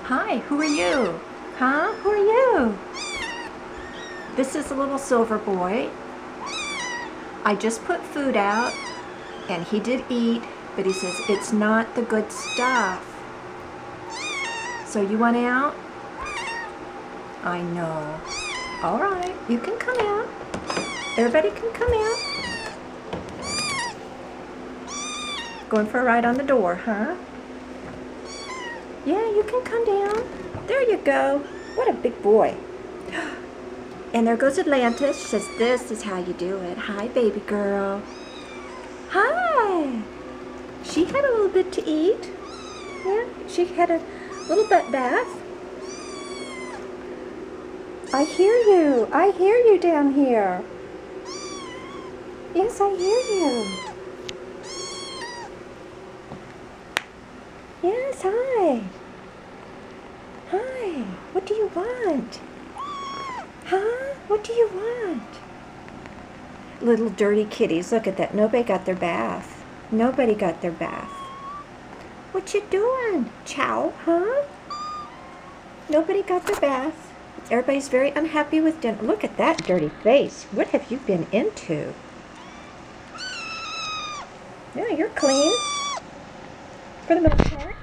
Hi, who are you? Huh? Who are you? This is a little silver boy. I just put food out and he did eat, but he says it's not the good stuff. So you want out? I know. All right, you can come out. Everybody can come out. Going for a ride on the door, huh? Yeah, you can come down. There you go. What a big boy. And there goes Atlantis. She says, this is how you do it. Hi, baby girl. Hi. She had a little bit to eat. Yeah, she had a little butt bath. I hear you. I hear you down here. Yes, I hear you. Yes, hi. Hi. What do you want? Huh? What do you want? Little dirty kitties. Look at that. Nobody got their bath. Nobody got their bath. What you doing? Chow, huh? Nobody got their bath. Everybody's very unhappy with dinner. Look at that dirty face. What have you been into? Yeah, you're clean. For the most part.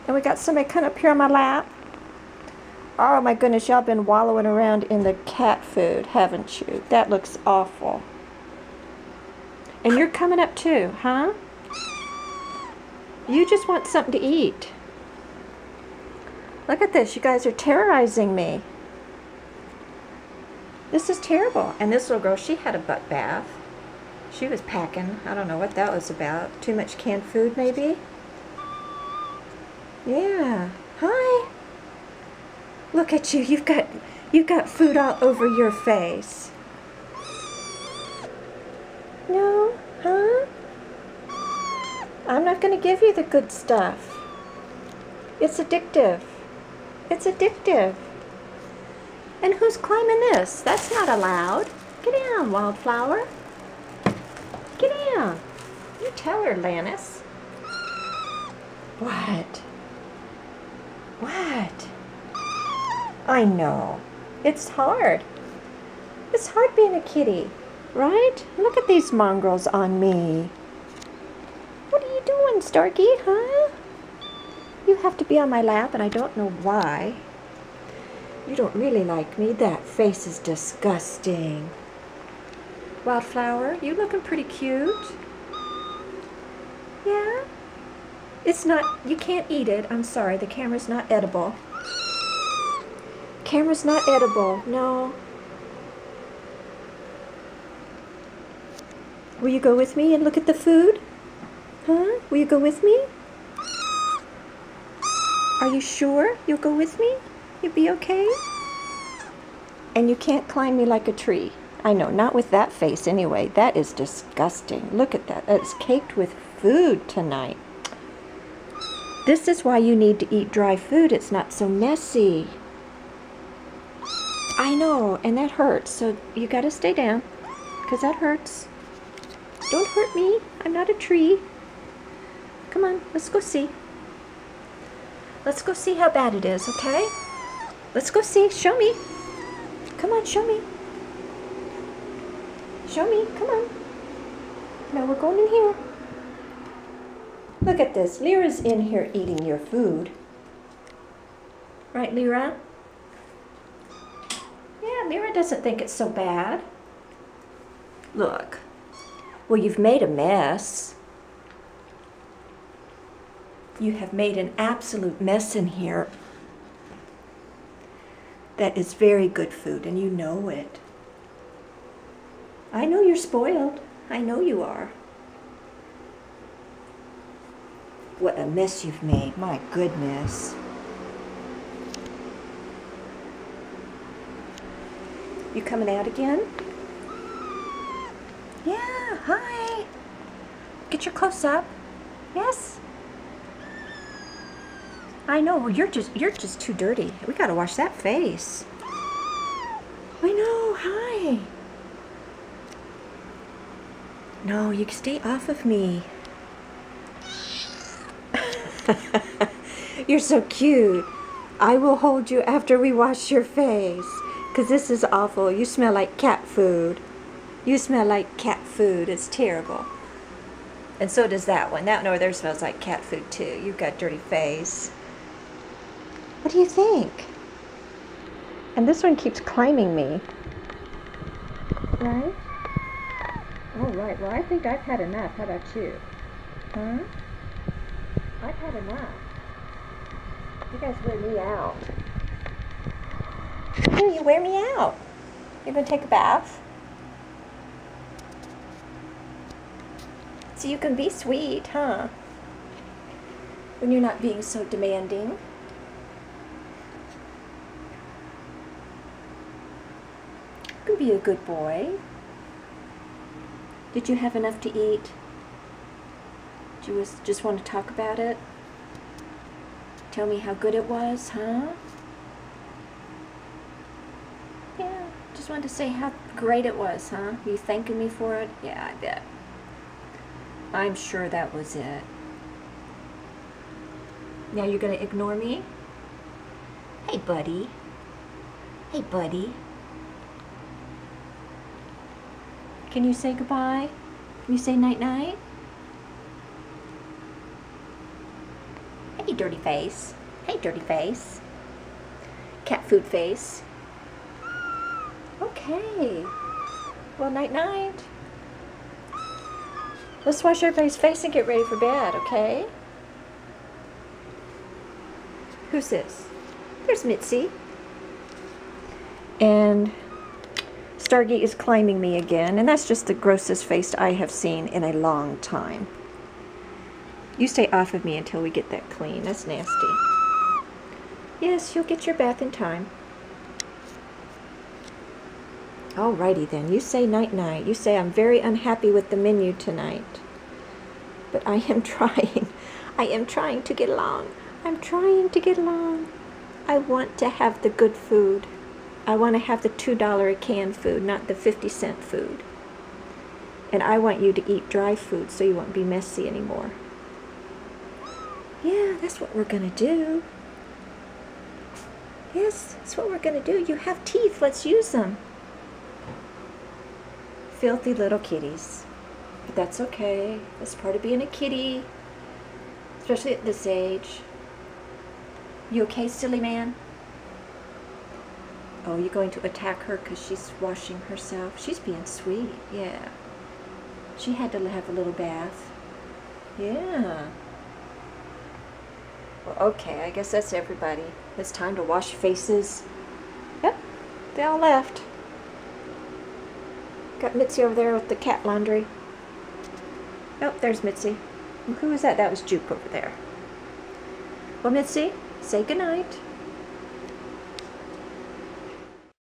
And we got somebody coming up here on my lap. Oh my goodness, y'all been wallowing around in the cat food, haven't you? That looks awful. And you're coming up too, huh? You just want something to eat. Look at this, you guys are terrorizing me. This is terrible. And this little girl, she had a butt bath. She was packing. I don't know what that was about. Too much canned food, maybe? Yeah. Hi. Look at you. You've got food all over your face. No? Huh? I'm not going to give you the good stuff. It's addictive. It's addictive. And who's climbing this? That's not allowed. Get down, Wildflower. Get down. You tell her, Lannis. What? What? I know. It's hard. It's hard being a kitty, right? Look at these mongrels on me. What are you doing, Starkey, huh? You have to be on my lap, and I don't know why. You don't really like me. That face is disgusting. Wildflower, you looking pretty cute. Yeah? It's not, you can't eat it. I'm sorry, the camera's not edible. Camera's not edible, no. Will you go with me and look at the food? Huh? Will you go with me? Are you sure you'll go with me? You'll be okay? And you can't climb me like a tree. I know, not with that face anyway. That is disgusting. Look at that. That is caked with food tonight. This is why you need to eat dry food. It's not so messy. I know, and that hurts. So you got to stay down because that hurts. Don't hurt me. I'm not a tree. Come on, let's go see. Let's go see how bad it is, okay? Let's go see. Show me. Come on, show me. Show me. Come on. Now we're going in here. Look at this. Lyra's in here eating your food. Right, Lyra? Yeah, Lyra doesn't think it's so bad. Look. Well, you've made a mess. You have made an absolute mess in here. That is very good food, and you know it. I know you're spoiled. I know you are. What a mess you've made. My goodness. You coming out again? Yeah, hi. Get your close up. Yes? I know, well, you're just too dirty. We gotta wash that face. I know, hi. No, you stay off of me. You're so cute. I will hold you after we wash your face. Because this is awful. You smell like cat food. You smell like cat food. It's terrible. And so does that one. That one over there smells like cat food too. You've got dirty face. What do you think? And this one keeps claiming me. Right? All right. Well, I think I've had enough. How about you? Huh? I've had enough. You guys wear me out. Oh, you wear me out. You're going to take a bath? So you can be sweet, huh? When you're not being so demanding. You can be a good boy. Did you have enough to eat? Do you just want to talk about it? Tell me how good it was, huh? Yeah, just wanted to say how great it was, huh? You thanking me for it? Yeah, I bet. I'm sure that was it. Now you're gonna ignore me? Hey, buddy. Hey, buddy. Can you say goodbye? Can you say night-night? Hey, dirty face. Hey, dirty face. Cat food face. Okay. Well, night-night. Let's wash everybody's face and get ready for bed, okay? Who's this? There's Mitzi. And Stargate is climbing me again, and that's just the grossest face I have seen in a long time. You stay off of me until we get that clean. That's nasty. Yes, you'll get your bath in time. Alrighty then, you say night-night. You say I'm very unhappy with the menu tonight. But I am trying. I am trying to get along. I'm trying to get along. I want to have the good food. I want to have the $2 a can food, not the 50-cent food. And I want you to eat dry food so you won't be messy anymore. Yeah, that's what we're going to do. Yes, that's what we're going to do. You have teeth. Let's use them. Filthy little kitties. But that's okay. That's part of being a kitty. Especially at this age. You okay, silly man? Oh, you're going to attack her because she's washing herself? She's being sweet, yeah. She had to have a little bath. Yeah. Well, okay, I guess that's everybody. It's time to wash faces. Yep, they all left. Got Mitzi over there with the cat laundry. Oh, there's Mitzi. Who was that? That was Juke over there. Well, Mitzi, say goodnight.